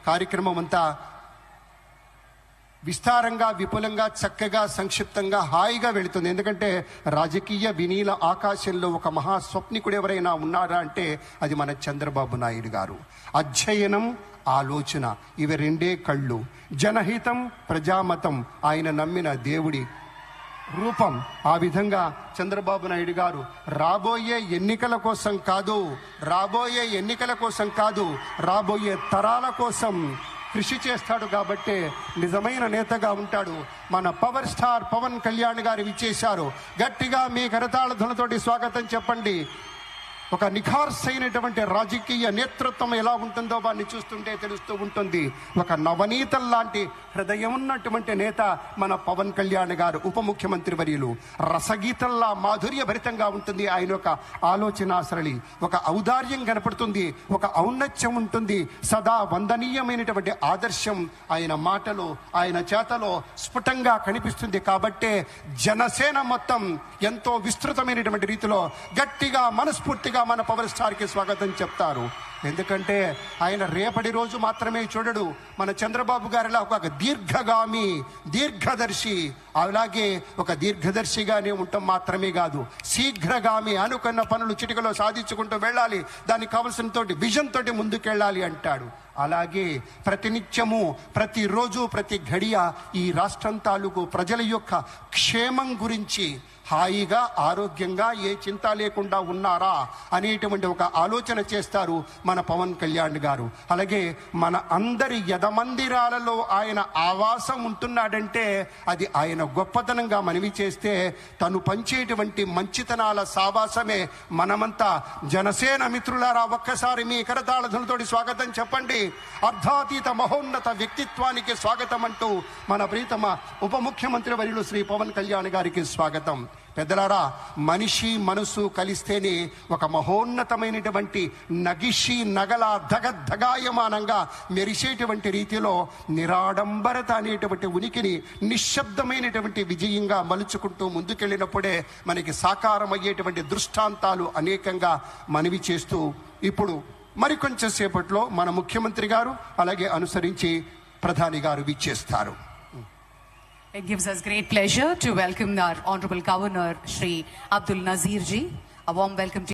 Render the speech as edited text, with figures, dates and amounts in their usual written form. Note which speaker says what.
Speaker 1: కార్యక్రమం అంతా విస్తారంగా, విపులంగా, చక్కగా, సంక్షిప్తంగా, హాయిగా వెళుతుంది. ఎందుకంటే రాజకీయ వినీల ఆకాశంలో ఒక మహాస్వప్నికుడు ఎవరైనా ఉన్నారా అంటే అది మన చంద్రబాబు నాయుడు గారు. అధ్యయనం, ఆలోచన, ఇవి రెండే కళ్ళు. జనహితం, ప్రజామతం, ఆయన నమ్మిన దేవుడి రూపం. ఆ విధంగా చంద్రబాబు నాయుడు గారు రాబోయే ఎన్నికల కోసం కాదు, రాబోయే తరాల కోసం కృషి చేస్తాడు. కాబట్టే నిజమైన నేతగా ఉంటాడు. మన పవర్ స్టార్ పవన్ కళ్యాణ్ గారు విచ్చేశారు. గట్టిగా మీ కరతాళ ధ్వనితోటి స్వాగతం చెప్పండి. ఒక నిఖార్సైనటువంటి రాజకీయ నేతృత్వం ఎలా ఉంటుందో వారిని చూస్తుంటే తెలుస్తూ ఉంటుంది. ఒక నవనీతం లాంటి హృదయం ఉన్నటువంటి నేత మన పవన్ కళ్యాణ్ గారు, ఉప ముఖ్యమంత్రి వర్యులు. రసగీతంలా మాధుర్యభరితంగా ఉంటుంది ఆయన ఒక ఆలోచన సరళి. ఒక ఔదార్యం కనపడుతుంది, ఒక ఔన్నత్యం ఉంటుంది. సదా వందనీయమైనటువంటి ఆదర్శం ఆయన మాటలో, ఆయన చేతలో స్ఫుటంగా కనిపిస్తుంది. కాబట్టే జనసేన మొత్తం ఎంతో విస్తృతమైనటువంటి రీతిలో గట్టిగా, మనస్ఫూర్తిగా మన పవర్ స్టార్ కి స్వాగతం చెప్తారు. ఎందుకంటే ఆయన రేపటి రోజు మాత్రమే చూడడు. మన చంద్రబాబు గారిలా ఒక దీర్ఘగామి, దీర్ఘదర్శి. అలాగే ఒక దీర్ఘదర్శిగానే ఉండటం మాత్రమే కాదు, శీఘ్రగామి. అనుకున్న పనులు చిటికలో సాధించుకుంటూ వెళ్ళాలి, దానికి కావలసిన తోటి విజన్ తోటి ముందుకెళ్ళాలి అంటాడు. అలాగే ప్రతినిత్యము, ప్రతిరోజు, ప్రతి ఘడియ ఈ రాష్ట్రం తాలూకు ప్రజల యొక్క క్షేమం గురించి హాయిగా, ఆరోగ్యంగా, ఏ చింత లేకుండా ఉన్నారా అనేటువంటి ఒక ఆలోచన చేస్తారు మన పవన్ కళ్యాణ్ గారు. అలాగే మన అందరి యదమందిరాలలో ఆయన ఆవాసం ఉంటున్నాడంటే అది ఆయన గొప్పతనంగా మనవి చేస్తే, తను పంచేటువంటి మంచితనాల సావాసమే. మనమంతా జనసేన మిత్రులారా ఒక్కసారి మీ కరతాళధ్వనితోటి స్వాగతం చెప్పండి. అర్ధాతీత మహోన్నత వ్యక్తిత్వానికి స్వాగతం అంటూ మన ప్రీతమ ఉప ముఖ్యమంత్రి వర్యులు శ్రీ పవన్ కళ్యాణ్ గారికి స్వాగతం. పెద్దలారా, మనిషి మనసు కలిస్తేనే ఒక మహోన్నతమైనటువంటి నగిషి నగల ధగాయమానంగా మెరిసేటువంటి రీతిలో నిరాడంబరత అనేటువంటి ఉనికిని నిశ్శబ్దమైనటువంటి విజయంగా మలుచుకుంటూ ముందుకెళ్ళినప్పుడే మనకి సాకారమయ్యేటువంటి దృష్టాంతాలు అనేకంగా మనవి చేస్తూ, ఇప్పుడు మరికొంచెం సేపట్లో మన ముఖ్యమంత్రి గారు అలాగే అనుసరించి ప్రధాని గారు విచ్చేస్తారు.
Speaker 2: It gives us great pleasure to welcome our Honorable Governor Shri Abdul Nazir ji. A warm welcome to